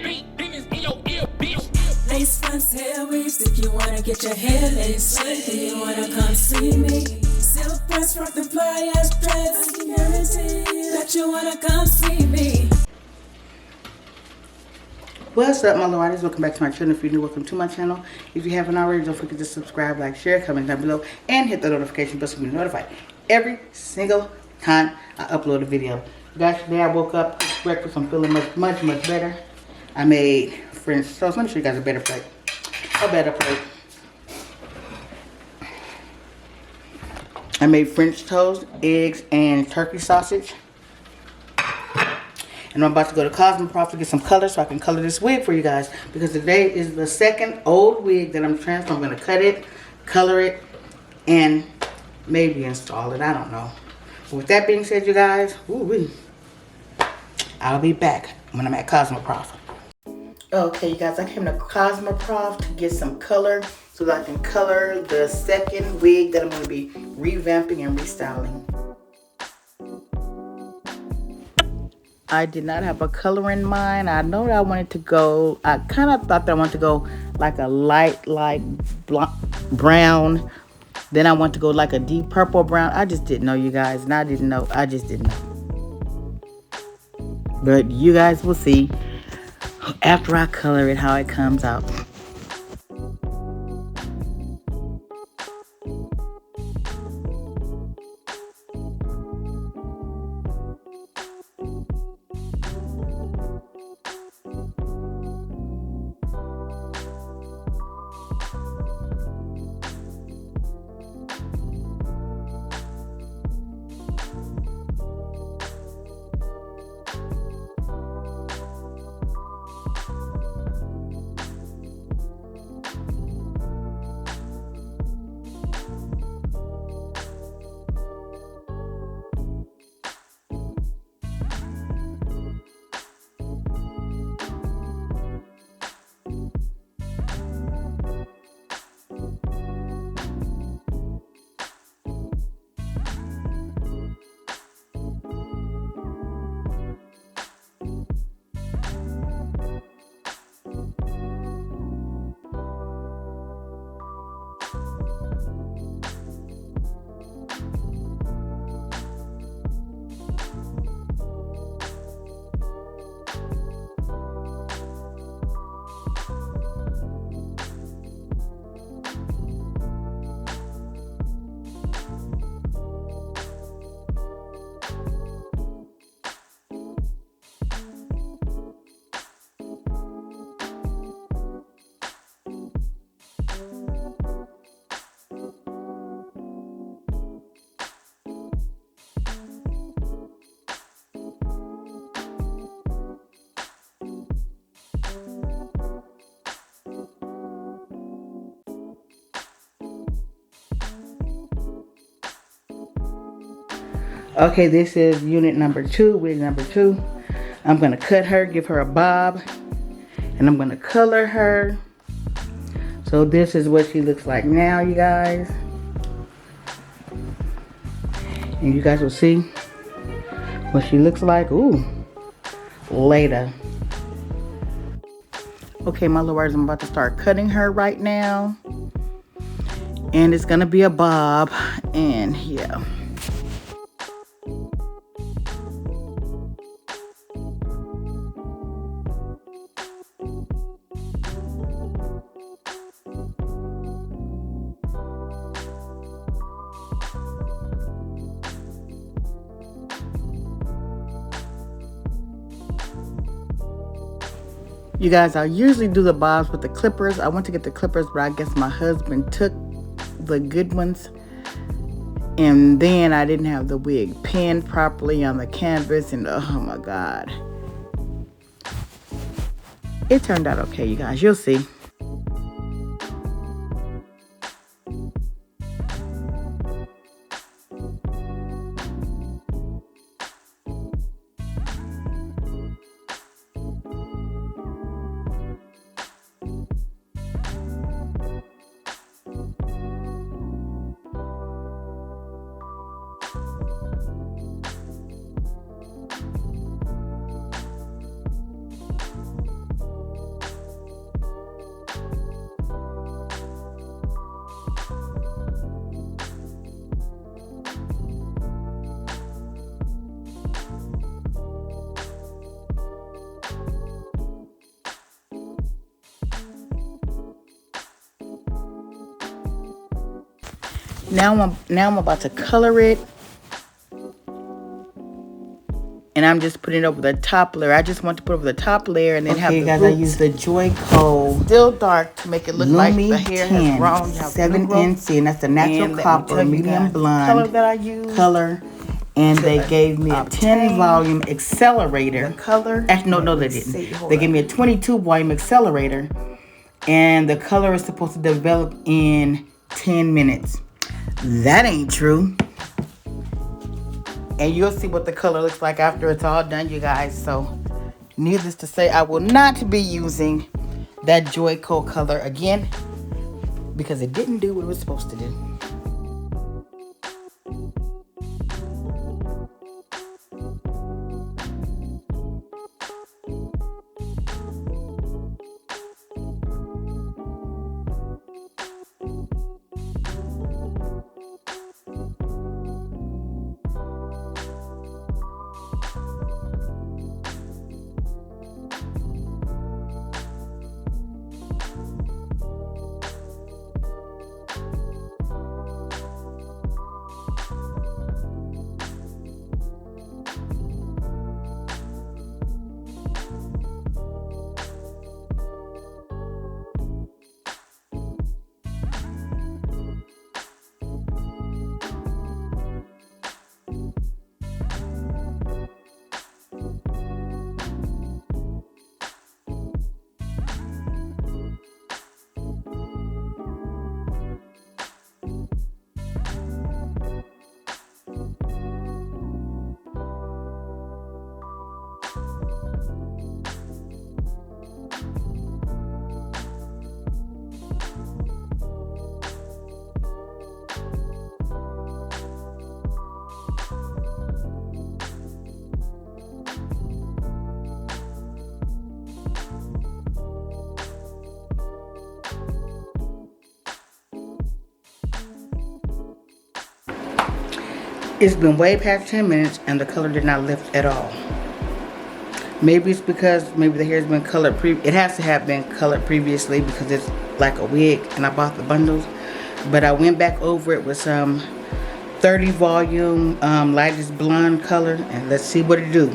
Lace fronts, hair weaves, if you wanna get your hair laced, if you wanna come see me. Silk press, rock the pliers, dreads, I can guarantee that you wanna come see me. What's up, my little artists? Welcome back to my channel. If you're new, welcome to my channel. If you haven't already, don't forget to subscribe, like, share, comment down below, and hit the notification bell so you can be notified every single time I upload a video. Guys, today I woke up, breakfast, I'm feeling much better. I made French toast. Let me show you guys a better plate. I made French toast, eggs, and turkey sausage. And I'm about to go to Cosmoprof to get some color so I can color this wig for you guys. Because today is the second old wig that I'm transferring. I'm going to cut it, color it, and maybe install it. I don't know. But with that being said, you guys, I'll be back when I'm at Cosmoprof. Okay, you guys, I came to Cosmoprof to get some color so that I can color the second wig that I'm going to be revamping and restyling. I did not have a color in mind. I know that I wanted to go, I kind of thought that I wanted to go like a light brown. Then I want to go like a deep purple brown. I just didn't know, you guys. And I just didn't know. But you guys will see after I color it how it comes out. Okay, this is unit number 2, wig number 2. I'm going to cut her, give her a bob, and I'm going to color her. So this is what she looks like now, you guys. And you guys will see what she looks like, later. Okay, my lords, I'm about to start cutting her right now. And it's going to be a bob, and yeah. You guys, I usually do the bobs with the clippers. I went to get the clippers, but I guess my husband took the good ones. And then I didn't have the wig pinned properly on the canvas. And oh my God. It turned out okay, you guys. You'll see. Now I'm about to color it. And I'm just putting it over the top layer. I just want to put over the top layer and then have the guys, roots. I use the Joico Still dark to make it look like the hair has grown. 7NC, and that's the natural copper, medium blonde color that I use. And they gave me a 10 volume accelerator. Actually, no, they didn't. They gave me a 22 volume accelerator. And the color is supposed to develop in 10 minutes. That ain't true. And you'll see what the color looks like after it's all done, you guys. So, needless to say, I will not be using that Joico color again because it didn't do what it was supposed to do. It's been way past 10 minutes and the color did not lift at all. Maybe it's because maybe the hair's been colored it has to have been colored previously because it's like a wig and I bought the bundles. But I went back over it with some 30 volume lightest blonde color and let's see what it do.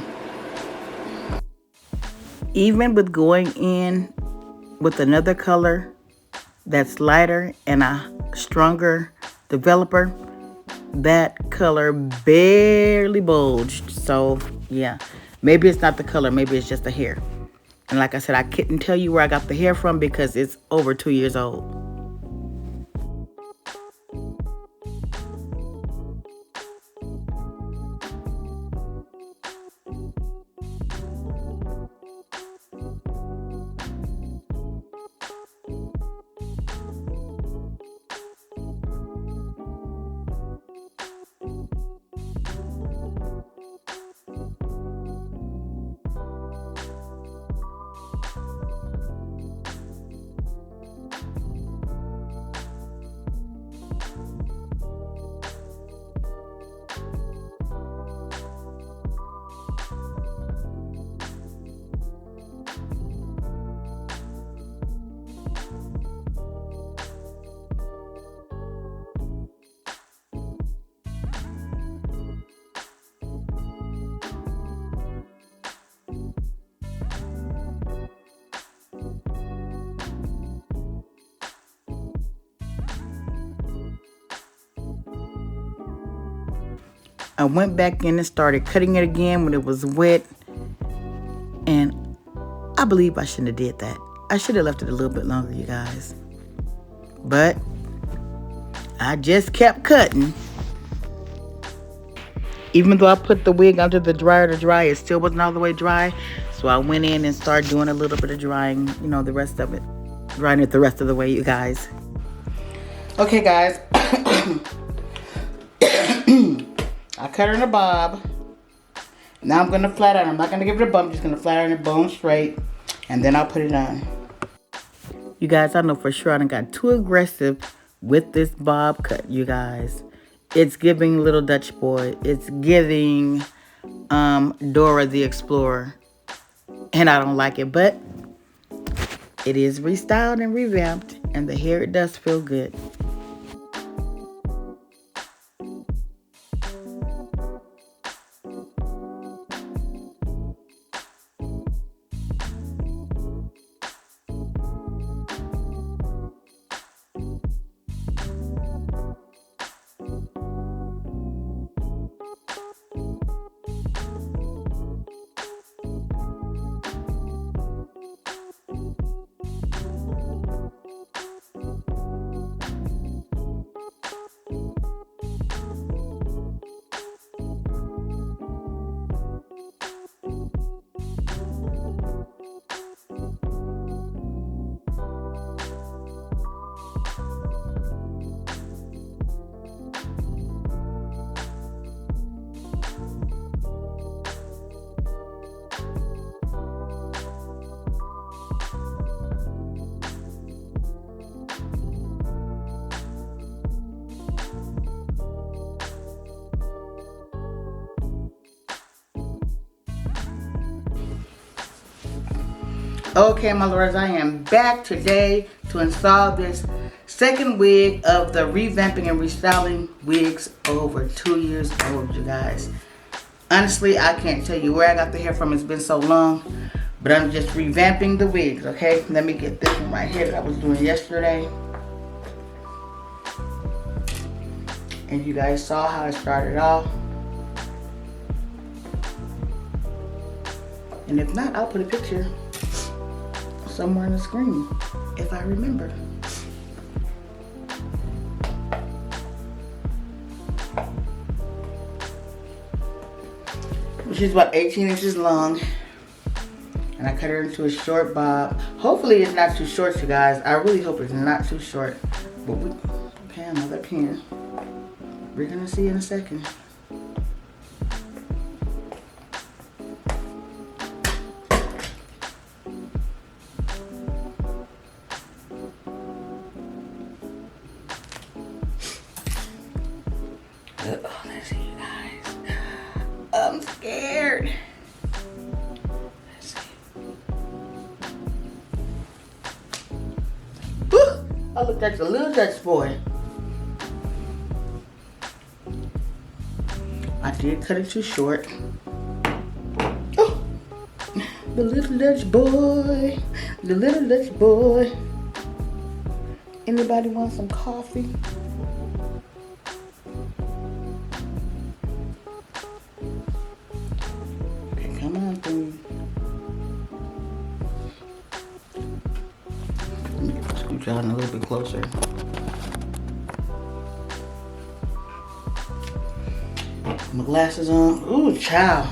Even with going in with another color that's lighter and a stronger developer, that color barely bulged. So yeah, maybe it's not the color, maybe it's just the hair. And like I said, I couldn't tell you where I got the hair from because it's over 2 years old. I went back in and started cutting it again when it was wet. And I believe I shouldn't have did that. I should have left it a little bit longer, you guys. But I just kept cutting. Even though I put the wig under the dryer to dry, it still wasn't all the way dry. So I went in and started doing a little bit of drying, you know, the rest of it. Drying it the rest of the way, you guys. Okay, guys. I cut her in a bob. Now I'm going to flat iron. I'm not going to give it a bump. I'm just going to flat iron it bone straight. And then I'll put it on. You guys, I know for sure I done got too aggressive with this bob cut, you guys. It's giving Little Dutch Boy. It's giving Dora the Explorer. And I don't like it. But it is restyled and revamped. And the hair, it does feel good. Okay, my lords, I am back today to install this second wig of the Revamping and Restyling wigs over 2 years old, you guys. Honestly, I can't tell you where I got the hair from. It's been so long, but I'm just revamping the wigs, okay? Let me get this one right here that I was doing yesterday. And you guys saw how it started off. And if not, I'll put a picture somewhere on the screen, if I remember. She's about 18 inches long. And I cut her into a short bob. Hopefully it's not too short, you guys. I really hope it's not too short. But okay, another pin. We're gonna see in a second. Oh, let's see, you guys. I'm scared. Let's see. Woo! I look like a little Dutch boy. I did cut it too short. Oh, the little Dutch boy. The little Dutch boy. Anybody want some coffee? Come on, dude. Let me scoot y'all in a little bit closer. My glasses on. Ooh, child.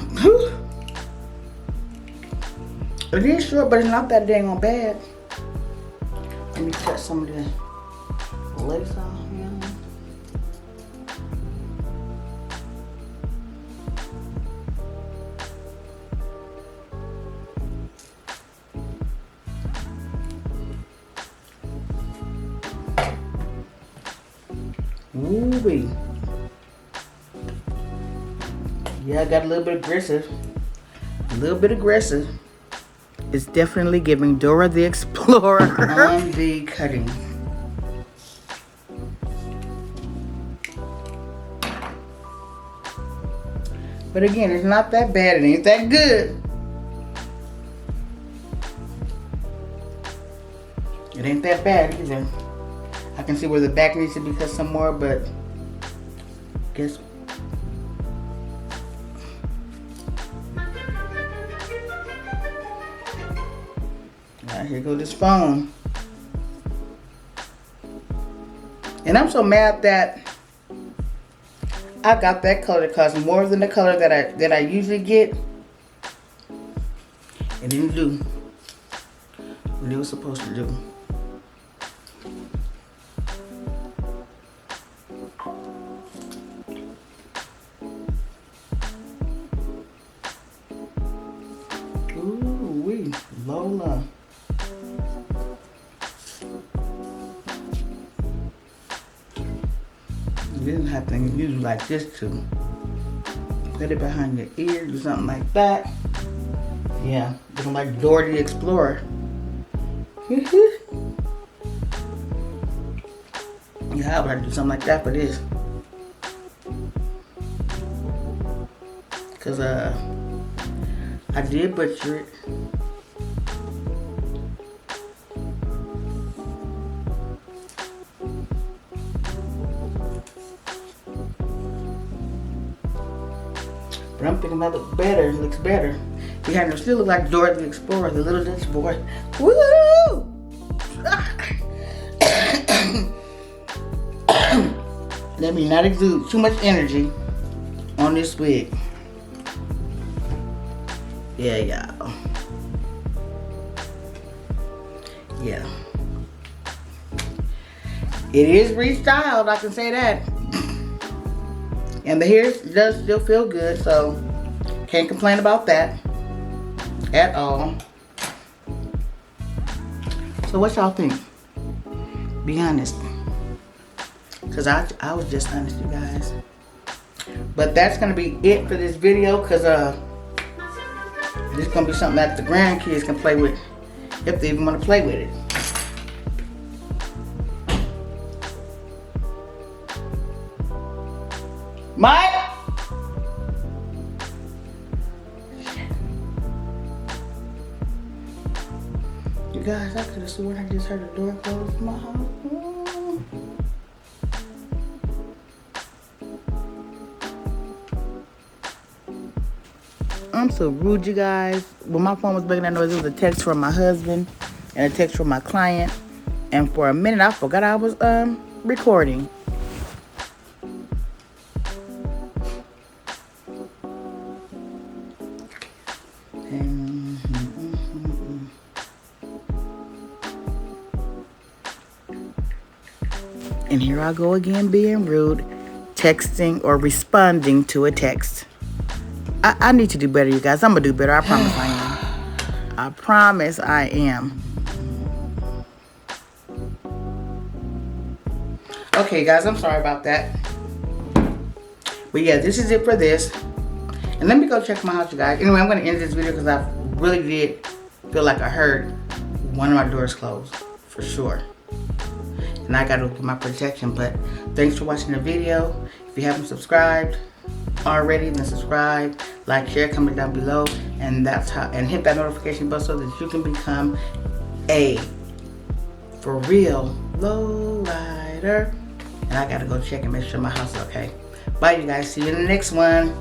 It is short, but it's not that dang on bad. Let me cut some of the lace off here. Ooh-wee. Yeah, I got a little bit aggressive. A little bit aggressive. It's definitely giving Dora the Explorer on the cutting. But again, it's not that bad. It ain't that good. It ain't that bad either. I can see where the back needs to be cut some more, but guess what? Alright, here goes this phone. And I'm so mad that I got that color because more than the color that I usually get. It didn't do what it was supposed to do. Ooh-wee, Lola. You didn't have to use it like this to put it behind your ear, do something like that. Yeah, looking like Dora the Explorer. Yeah, I would have to do something like that for this. Cause I did butcher it. But I'm thinking that looks better. It looks better. Behind her still look like Dora the Explorer, the little Dutch boy. Woo! Let me not exude too much energy on this wig. Yeah, y'all. Yeah. It is restyled, I can say that. And the hair does still feel good, so can't complain about that at all. So what y'all think? Be honest. Because I was just honest, you guys. But that's going to be it for this video, because this is going to be something that the grandkids can play with if they even want to play with it. Mike! You guys, I could have sworn I just heard the door close in my house. I'm so rude, you guys. When my phone was making that noise, it was a text from my husband and a text from my client. And for a minute, I forgot I was recording. And here I go again being rude, texting or responding to a text. I need to do better, you guys. I'm going to do better. I promise I am. I promise I am. Okay, guys, I'm sorry about that. But yeah, this is it for this. And let me go check my house, you guys. Anyway, I'm going to end this video because I really did feel like I heard one of my doors close. For sure. And I got to look at my protection. But thanks for watching the video. If you haven't subscribed already, then subscribe, like, share, comment down below, and that's how, and hit that notification bell so that you can become a for real low rider. And I gotta go check and make sure my house is okay. Bye, you guys. See you in the next one.